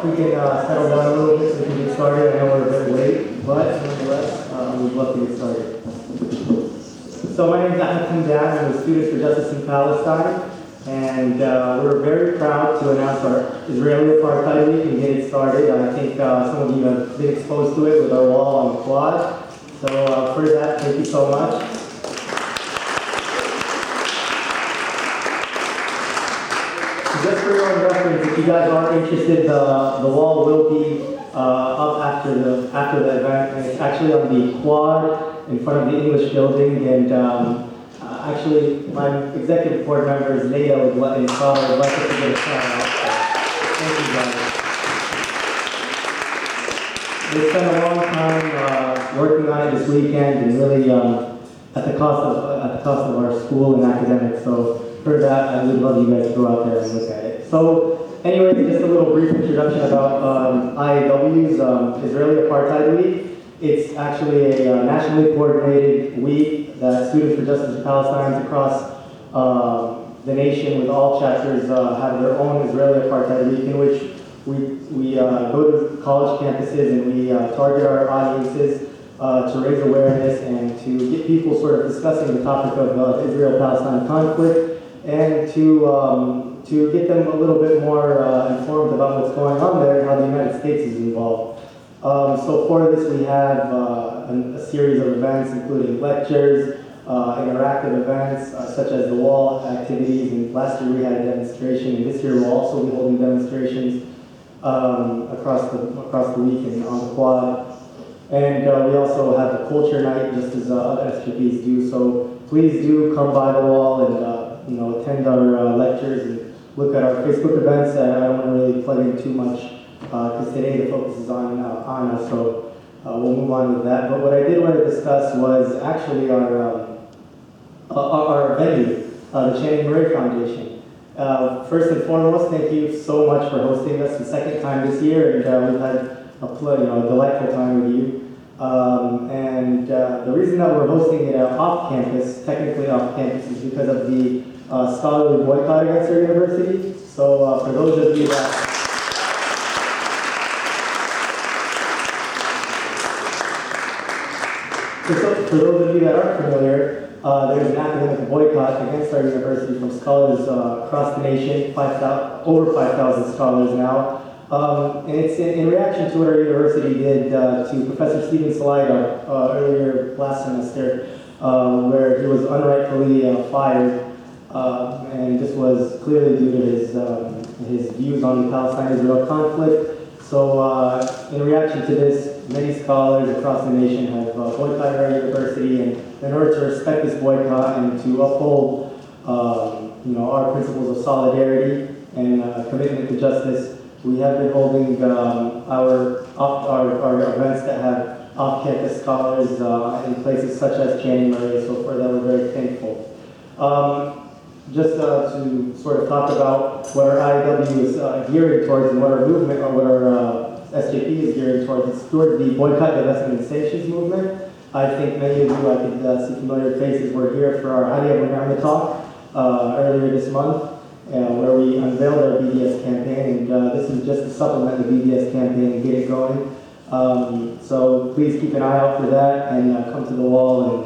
if we can settle down a little bit so we can get started. I know we're a bit late, but nonetheless, we'd love to get started. So my name is Anna Baltzer. I'm with Students for Justice in Palestine, and we're very proud to announce our Israeli Apartheid Week and get it started. I think some of you have been exposed to it with our wall on the quad. So for that, thank you so much. Just for your own reference, if you guys are interested, the wall will be up after the event, and it's actually on the quad in front of the English building. And actually, my executive board members, Leah, would let me call. I'd like us to get a shout out. Thank you guys. We spent a long time working on it this weekend, and really at the cost of our school and academics. So for that, I would love you guys to go out there and look at it. So anyway, just a little brief introduction about IAW's Israeli Apartheid Week. It's actually a nationally coordinated week that Students for Justice in Palestine across the nation with all chapters have their own Israeli Apartheid Week, in which we go to college campuses and we target our audiences to raise awareness and to get people sort of discussing the topic of Israel-Palestine conflict, and to get them a little bit more informed about what's going on there and how the United States is involved. So for this, we have a series of events, including lectures, interactive events, such as the wall activities. And last year we had a demonstration, and this year we'll also be holding demonstrations across the week and on the quad. And we also have the culture night, just as other SGPs do. So please do come by the wall and attend our lectures and look at our Facebook events. I don't want to really plug in too much because today the focus is on Anna, so we'll move on with that. But what I did want to discuss was actually our venue, the Channing Murray Foundation. First and foremost, thank you so much for hosting us the second time this year, and we've had a delightful time with you. And the reason that we're hosting it off campus, technically off campus, is because of the scholarly boycott against our university. So for those of you that aren't familiar, there's an academic boycott against our university from scholars across the nation, over 5,000 scholars now. And it's in reaction to what our university did to Professor Stephen Salida earlier last semester, where he was unrightfully fired. And this was clearly due to his views on the Palestine-Israel conflict. So in reaction to this, many scholars across the nation have boycotted our university, and in order to respect this boycott and to uphold our principles of solidarity and commitment to justice, we have been holding our events that have off-campus scholars in places such as Channing Murray, so for that we're very thankful. Just to sort of talk about what our IAW is gearing towards and what our movement, or what our SJP is gearing towards, it's towards the boycott, divestment, and sanctions movement. I think many of you, I could see familiar faces, were here for our IAW talk earlier this month, where we unveiled our BDS campaign, and this is just to supplement the BDS campaign and get it going. So please keep an eye out for that, and come to the wall and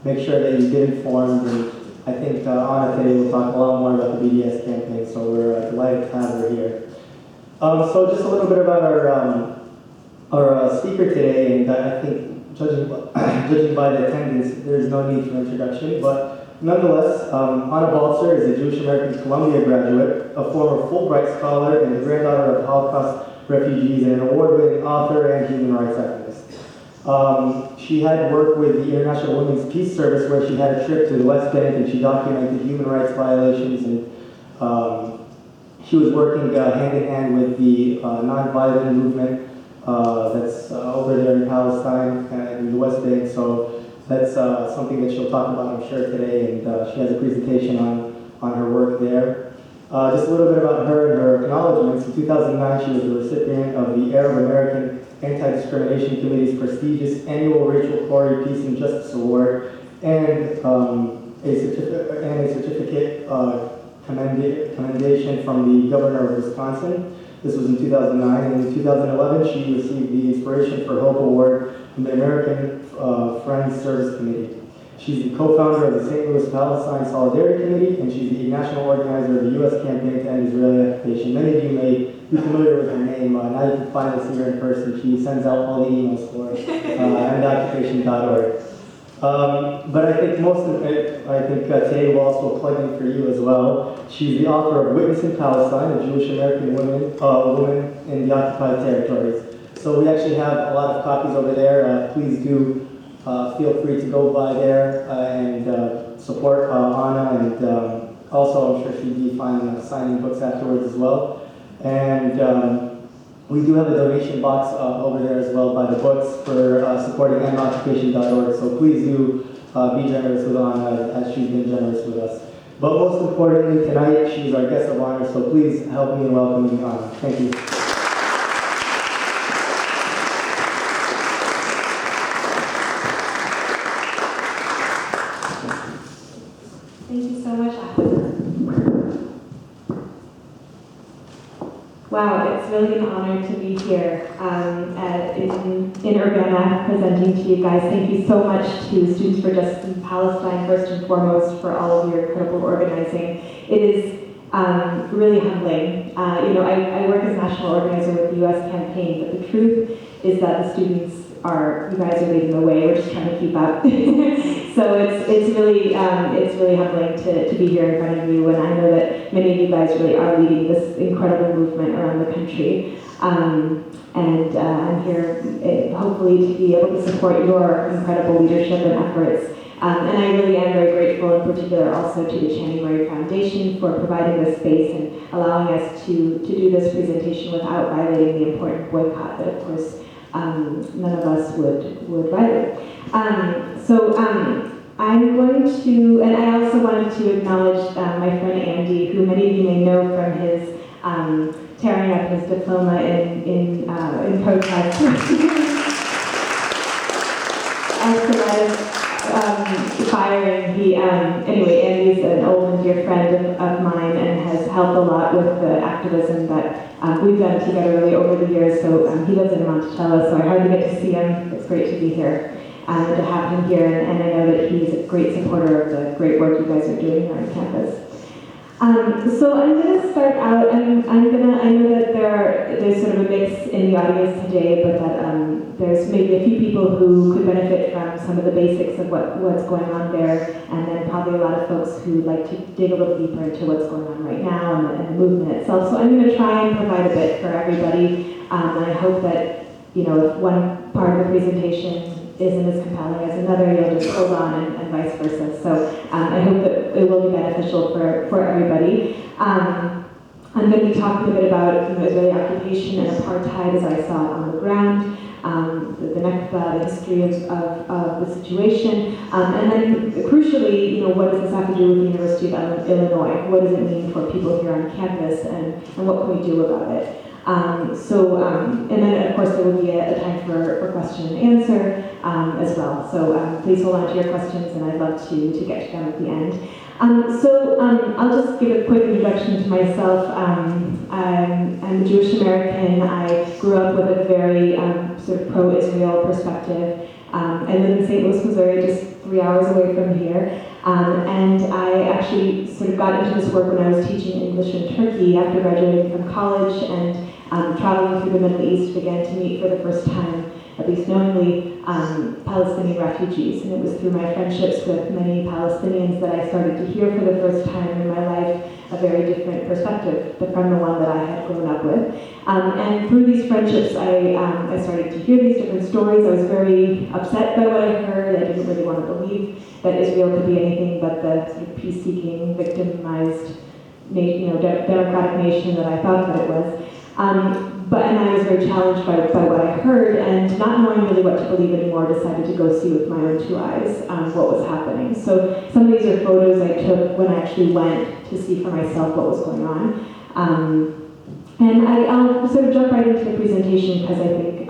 make sure that you get informed. And I think Anna today will talk a lot more about the BDS campaign, so we're delighted to have her here. So just a little bit about our speaker today, and I think judging by the attendance, there's no need for introduction, but nonetheless, Anna Baltzer is a Jewish American Columbia graduate, a former Fulbright scholar, and the granddaughter of Holocaust refugees, and an award-winning author and human rights activist. She had worked with the International Women's Peace Service, where she had a trip to the West Bank, and she documented human rights violations, and she was working hand-in-hand with the nonviolent movement that's over there in Palestine and in the West Bank. So that's something that she'll talk about, I'm sure, today, and she has a presentation on her work there. Just a little bit about her and her acknowledgments. In 2009, she was the recipient of the Arab American Anti-Discrimination Committee's prestigious annual Rachel Corrie Peace and Justice Award, and a certificate commendation from the governor of Wisconsin. This was in 2009, and in 2011 she received the Inspiration for Hope Award from the American Friends Service Committee. She's the co-founder of the St. Louis Palestine Solidarity Committee, and she's the national organizer of the U.S. campaign to end Israeli occupation. Many of you may be familiar with her name. Now you can finally see her in person. She sends out all the emails for endoccupation.org. But I think today we'll also plug in for you as well. She's the author of Witness in Palestine, a Jewish American woman in the occupied territories. So we actually have a lot of copies over there. Please do feel free to go by there and support Anna, and also I'm sure she'd be fine signing books afterwards as well. And we do have a donation box over there as well by the books for supporting endoccupation.org. So please do be generous with Anna as she's been generous with us. But most importantly, tonight she's our guest of honor, so please help me in welcoming Anna. Thank you. Thank you so much, Anna. Wow, it's really an honor to be here in Urbana presenting to you guys. Thank you so much to Students for Justice in Palestine, first and foremost, for all of your incredible organizing. It is really humbling. I work as national organizer with the U.S. campaign, but the truth is that the students you guys are leading the way. We're just trying to keep up. So it's really humbling to be here in front of you, and I know that many of you guys really are leading this incredible movement around the country. And I'm here hopefully to be able to support your incredible leadership and efforts. And I really am very grateful in particular also to the Channing Murray Foundation for providing this space and allowing us to do this presentation without violating the important boycott that of course none of us would violate. I'm going to, and I also wanted to acknowledge my friend Andy, who many of you may know from his tearing up his diploma in protest. As to firing, anyway, Andy's an old and dear friend of mine and has helped a lot with the activism that we've done together really over the years. So he lives in Monticello, so I hardly get to see him. It's great to be here and to have him here, and I know that he's a great supporter of the great work you guys are doing here on campus. So I'm going to start out, and I know that there's sort of a mix in the audience today, but that there's maybe a few people who could benefit from some of the basics of what's going on there, and then probably a lot of folks who would like to dig a little deeper into what's going on right now and the movement itself. So I'm going to try and provide a bit for everybody, and I hope that, if one part of the presentation isn't as compelling as another, you'll just hold on and vice versa. So I hope that it will be beneficial for everybody. I'm going to be talking a bit about Israeli occupation and apartheid as I saw it on the ground, the history of the situation, and then crucially, what does this have to do with the University of Illinois? What does it mean for people here on campus, and what can we do about it? And then of course there will be a time for question and answer as well. So please hold on to your questions, and I'd love to get to them at the end. I'll just give a quick introduction to myself. I'm a Jewish American. I grew up with a very sort of pro-Israel perspective. I live in St. Louis, Missouri, just 3 hours away from here. And I actually sort of got into this work when I was teaching English in Turkey after graduating from college, and traveling through the Middle East, began to meet for the first time, at least knowingly, Palestinian refugees. And it was through my friendships with many Palestinians that I started to hear for the first time in my life a very different perspective from the one that I had grown up with. And through these friendships, I started to hear these different stories. I was very upset by what I heard. I didn't really want to believe that Israel could be anything but the sort of peace-seeking, victimized, democratic nation that I thought that it was. And I was very challenged by what I heard, and not knowing really what to believe anymore, decided to go see with my own two eyes what was happening. So some of these are photos I took when I actually went to see for myself what was going on. And I'll sort of jump right into the presentation because I think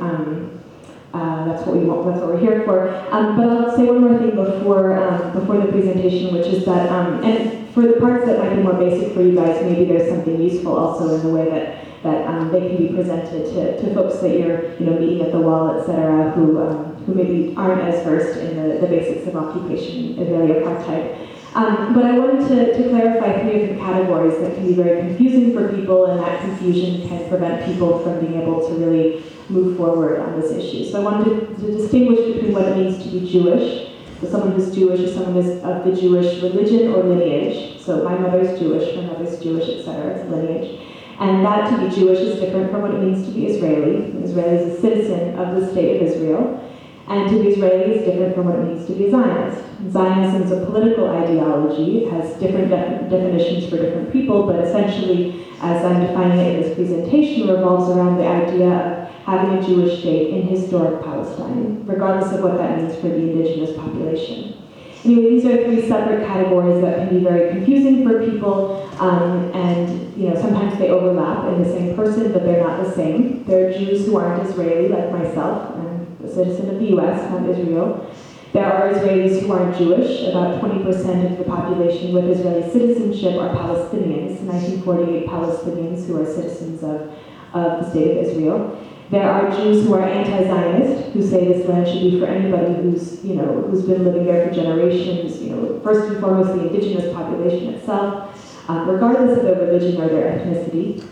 that's what we want, that's what we're here for. But I'll say one more thing before the presentation, which is that, and for the parts that might be more basic for you guys, maybe there's something useful also in the way that that they can be presented to folks that you're meeting at the wall, etc., who maybe aren't as versed in the basics of occupation, Israeli apartheid. But I wanted to clarify 3 different categories that can be very confusing for people, and that confusion can prevent people from being able to really move forward on this issue. So I wanted to distinguish between what it means to be Jewish. So someone who's Jewish is someone who's of the Jewish religion or lineage. So my mother's Jewish, my mother's Jewish, etc. It's lineage. And that to be Jewish is different from what it means to be Israeli. An Israeli is a citizen of the state of Israel. And to be Israeli is different from what it means to be a Zionist. Zionism is a political ideology. It has different definitions for different people, but essentially, as I'm defining it in this presentation, revolves around the idea of having a Jewish state in historic Palestine, regardless of what that means for the indigenous population. Anyway, these are 3 separate categories that can be very confusing for people, and sometimes they overlap in the same person, but they're not the same. There are Jews who aren't Israeli, like myself. I'm a citizen of the U.S., not Israel. There are Israelis who aren't Jewish. About 20% of the population with Israeli citizenship are Palestinians, 1948 Palestinians who are citizens of the state of Israel. There are Jews who are anti-Zionist, who say this land should be for anybody who's been living there for generations, first and foremost the indigenous population itself, regardless of their religion or their ethnicity.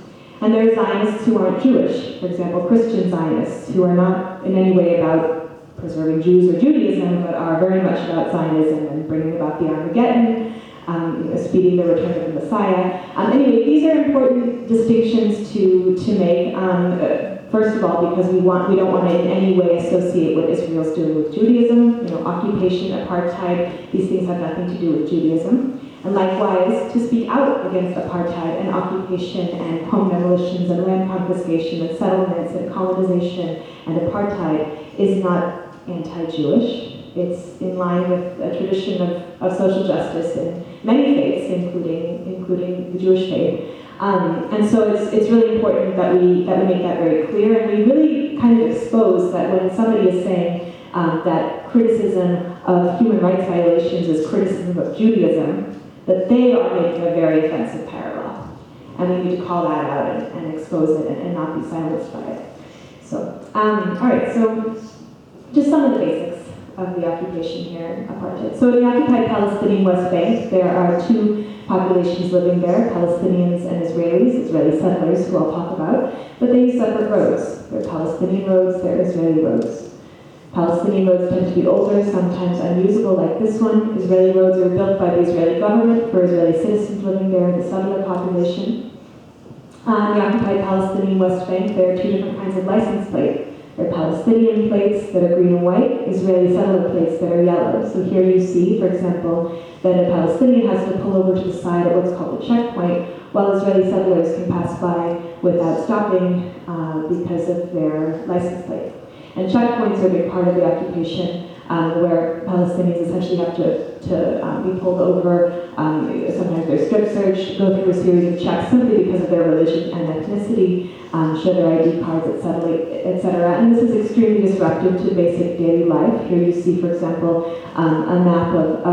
And there are Zionists who aren't Jewish, for example, Christian Zionists, who are not in any way about preserving Jews or Judaism, but are very much about Zionism and bringing about the Armageddon, speeding the return of the Messiah. Anyway, these are important distinctions to make. First of all, because we don't want to in any way associate what Israel's doing with Judaism. Occupation, apartheid, these things have nothing to do with Judaism. And likewise, to speak out against apartheid and occupation and home demolitions and land confiscation and settlements and colonization and apartheid is not anti-Jewish. It's in line with a tradition of social justice in many faiths, including the Jewish faith. And so it's really important that we make that very clear, and we really kind of expose that when somebody is saying that criticism of human rights violations is criticism of Judaism, that they are making a very offensive parallel. And we need to call that out and expose it and not be silenced by it. So, all right, so just some of the basics of the occupation here, apartheid. So in the occupied Palestinian West Bank, there are 2 populations living there, Palestinians and Israelis, Israeli settlers, who I'll talk about, but they use separate roads. There are Palestinian roads, there are Israeli roads. Palestinian roads tend to be older, sometimes unusable, like this one. Israeli roads are built by the Israeli government for Israeli citizens living there, the settler population. On the occupied Palestinian West Bank, there are 2 different kinds of license plates. There are Palestinian plates that are green and white, Israeli settler plates that are yellow. So here you see, for example, that a Palestinian has to pull over to the side at what's called a checkpoint, while Israeli settlers can pass by without stopping because of their license plate. And checkpoints are a big part of the occupation, where Palestinians essentially have to be pulled over. Sometimes they're strip searched, go through a series of checks simply because of their religion and ethnicity, show their ID cards, etc. And this is extremely disruptive to basic daily life. Here you see, for example, a map of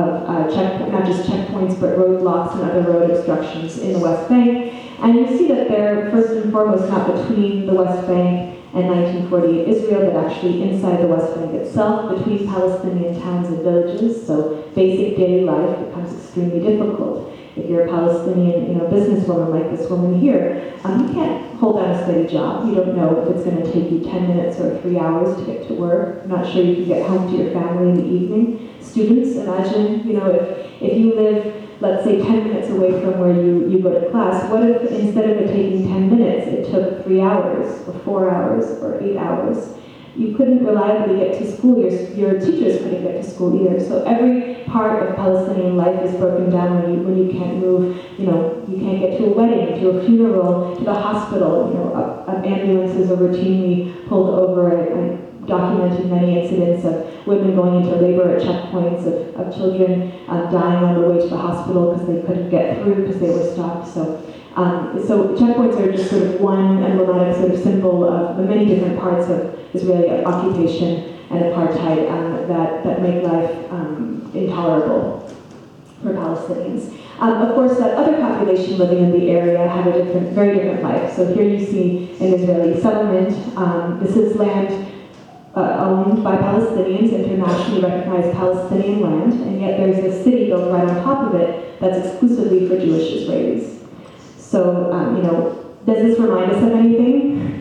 not just checkpoints, but roadblocks and other road obstructions in the West Bank. And you see that they're first and foremost not between the West Bank and 1948 Israel, but actually inside the West Bank itself, between Palestinian towns and villages. So basic daily life becomes extremely difficult. If you're a Palestinian, businesswoman like this woman here, you can't hold down a steady job. You don't know if it's going to take you 10 minutes or 3 hours to get to work. You're not sure you can get home to your family in the evening. Students, imagine, if you live, let's say, 10 minutes away from where you go to class, what if instead of it taking 10 minutes, it took 3 hours, or 4 hours, or 8 hours? You couldn't reliably get to school. Your teachers couldn't get to school either. So every part of Palestinian life is broken down when you can't move. You can't get to a wedding, to a funeral, to the hospital. Ambulances are routinely pulled over. I documented many incidents of women going into labor at checkpoints, of children dying on the way to the hospital because they couldn't get through because they were stopped. So checkpoints are just sort of one emblematic sort of symbol of the many different parts of Israeli occupation and apartheid that make life intolerable for Palestinians. Of course, that other population living in the area had a very different life. So here you see an Israeli settlement. This is land owned by Palestinians, internationally recognized Palestinian land, and yet there's a city built right on top of it that's exclusively for Jewish Israelis. So, does this remind us of anything?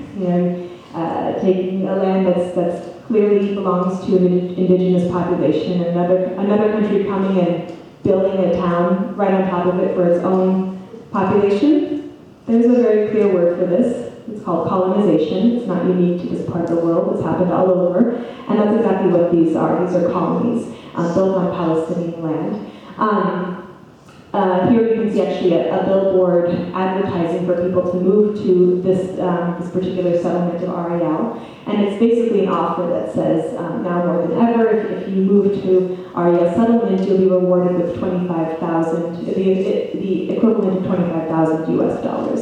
Taking a land that's clearly belongs to an indigenous population, another country coming and building a town right on top of it for its own population. There's a very clear word for this. It's called colonization. It's not unique to this part of the world. It's happened all over. And that's exactly what these are. These are colonies built on Palestinian land. Here you can see actually a billboard advertising for people to move to this particular settlement of Ariel. And it's basically an offer that says, now more than ever, if you move to Ariel settlement, you'll be rewarded with the equivalent of 25,000 US dollars.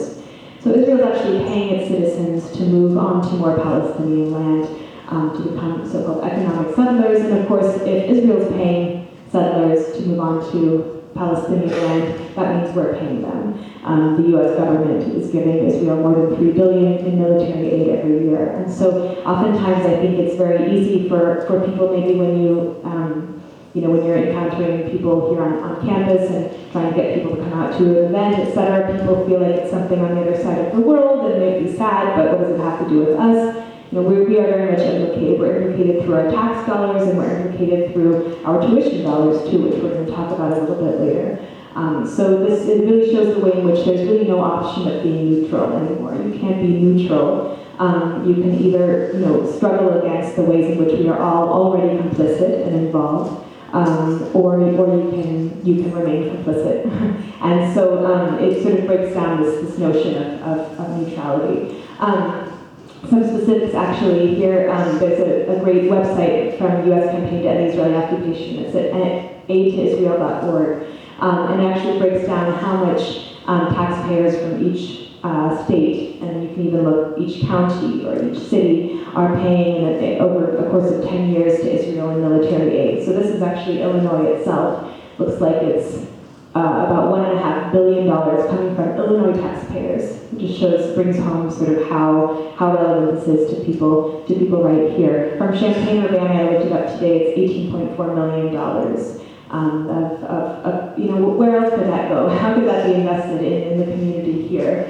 So Israel is actually paying its citizens to move on to more Palestinian land, to become so-called economic settlers. And of course, if Israel is paying settlers to move on to Palestinian land, that means we're paying them. The U.S. government is giving Israel more than $3 billion in military aid every year. And so oftentimes I think it's very easy for people, maybe when when you're encountering people here on campus and trying to get people to come out to an event, etc., people feel like it's something on the other side of the world and may be sad, but what does it have to do with us? We are very much implicated. We're implicated through our tax dollars, and we're implicated through our tuition dollars too, which we're going to talk about a little bit later. So it really shows the way in which there's really no option of being neutral anymore. You can't be neutral. You can either struggle against the ways in which we are all already complicit and involved, or you can remain complicit. And so it sort of breaks down this notion of neutrality. Some specifics actually here, there's a great website from U.S. Campaign to End Israeli Occupation. It's at aidtoisrael.org. And it actually breaks down how much taxpayers from each state, and you can even look each county or each city, are paying over the course of 10 years to Israel in military aid. So this is actually Illinois itself. Looks like it's about $1.5 billion coming from Illinois taxpayers. It just brings home sort of how relevant this is to people right here. From Champaign, Urbana, I looked it up today, it's $18.4 million. Where else could that go? How could that be invested in the community here,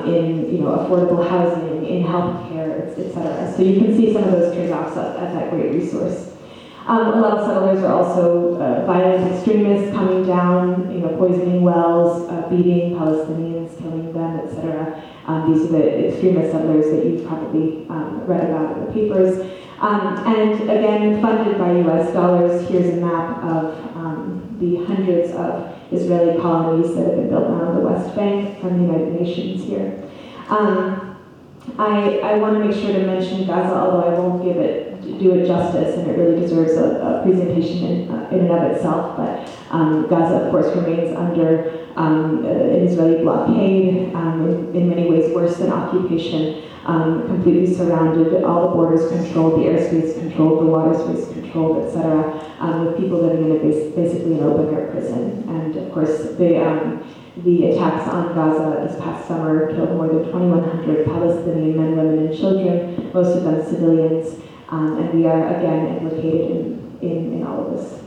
in affordable housing, in healthcare, etc. So you can see some of those trade-offs at that great resource. A lot of settlers are also violent extremists coming down, poisoning wells, beating Palestinians, killing them, etc. These are the extremist settlers that you've probably read about in the papers. And again, funded by US dollars. Here's a map of the hundreds of Israeli colonies that have been built around the West Bank from the United Nations here. I want to make sure to mention Gaza, although I won't do it justice, and it really deserves a presentation in and of itself. But Gaza, of course, remains under an Israeli blockade, in many ways worse than occupation, completely surrounded, all the borders controlled, the airspace controlled, the water space controlled, etc., with people living in basically an open-air prison. And of course, the attacks on Gaza this past summer killed more than 2,100 Palestinian men, women, and children, most of them civilians, and we are again implicated in all of this.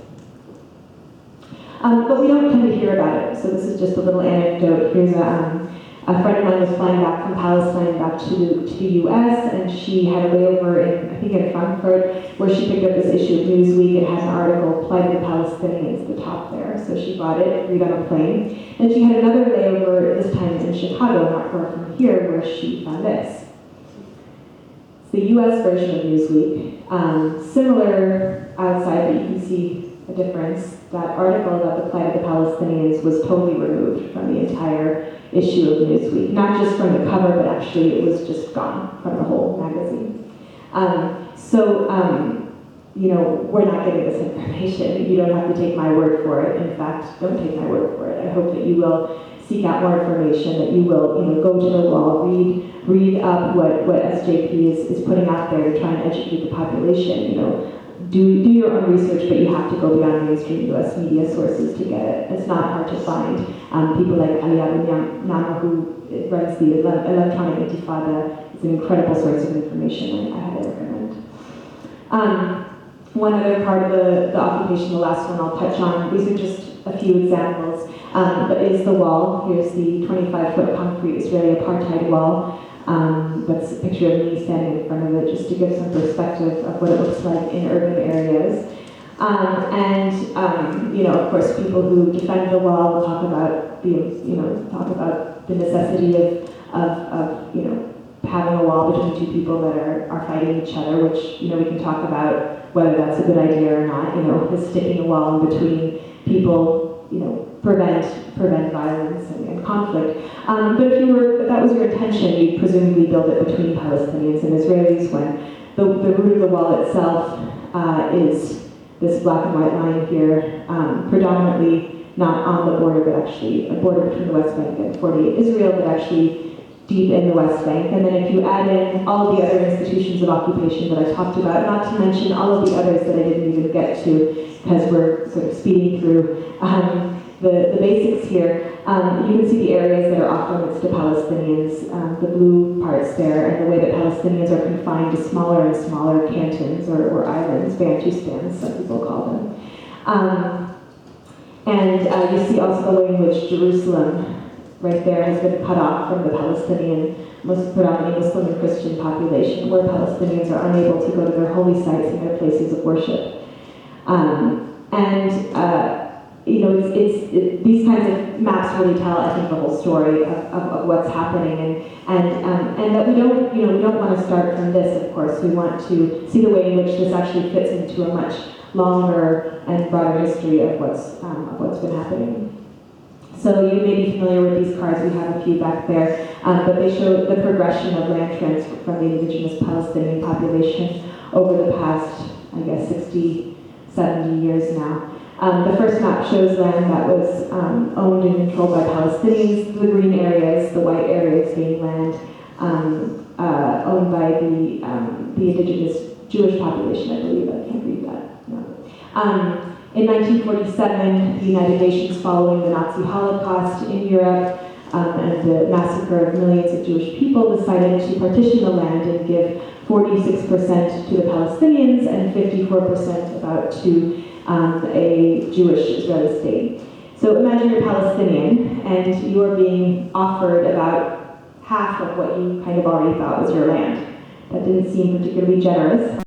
But we don't tend to hear about it, so this is just a little anecdote. Here's a friend of mine was flying back from Palestine back to the U.S., and she had a layover in Frankfurt, where she picked up this issue of Newsweek. It had an article, Plight of the Palestinians, the top there. So she bought it, read on a plane. And she had another layover, this time in Chicago, not far from here, where she found this. It's the U.S. version of Newsweek. Similar outside, but you can see a difference. That article about the plight of the Palestinians was totally removed from the entire issue of Newsweek. Not just from the cover, but actually it was just gone from the whole magazine. We're not getting this information. You don't have to take my word for it. In fact, don't take my word for it. I hope that you will seek out more information, that you will go to the wall, read up what SJP is putting out there to try and educate the population. do your own research, but you have to go beyond mainstream US media sources to get it. It's not hard to find. People like Nama, who runs the Electronic Intifada, is an incredible source of information I highly recommend. One other part of the occupation, the last one I'll touch on, these are just a few examples, but is the wall. Here's the 25-foot concrete Israeli apartheid wall. That's a picture of me standing in front of it, just to give some perspective of what it looks like in urban areas. Of course, people who defend the wall talk about the necessity of having a wall between two people that are fighting each other, which we can talk about whether that's a good idea or not. The sticking a wall in between people, prevent violence and conflict. But if that was your intention, you'd presumably build it between Palestinians and Israelis, when the root of the wall itself is this black and white line here, predominantly not on the border, but actually a border between the West Bank and 48 Israel, but actually deep in the West Bank. And then if you add in all of the other institutions of occupation that I talked about, not to mention all of the others that I didn't even get to because we're sort of speeding through the basics here, you can see the areas that are off limits to Palestinians, the blue parts there, and the way that Palestinians are confined to smaller and smaller cantons or islands, Bantustans, some people call them. You see also the way in which Jerusalem, right there, has been cut off from the Palestinian, predominantly Muslim and Christian population, where Palestinians are unable to go to their holy sites and their places of worship. These kinds of maps really tell, I think, the whole story of what's happening, and that we don't want to start from this. Of course, we want to see the way in which this actually fits into a much longer and broader history of what's been happening. So you may be familiar with these cards. We have a few back there, but they show the progression of land transfer from the indigenous Palestinian population over the past, 60, 70 years now. The first map shows land that was owned and controlled by Palestinians. The green areas, the white areas being land owned by the indigenous Jewish population, I believe. I can't read that. No. In 1947, the United Nations, following the Nazi Holocaust in Europe and the massacre of millions of Jewish people, decided to partition the land and give 46% to the Palestinians and 54% about to a Jewish Israeli state. So imagine you're Palestinian and you are being offered about half of what you kind of already thought was your land. That didn't seem particularly generous.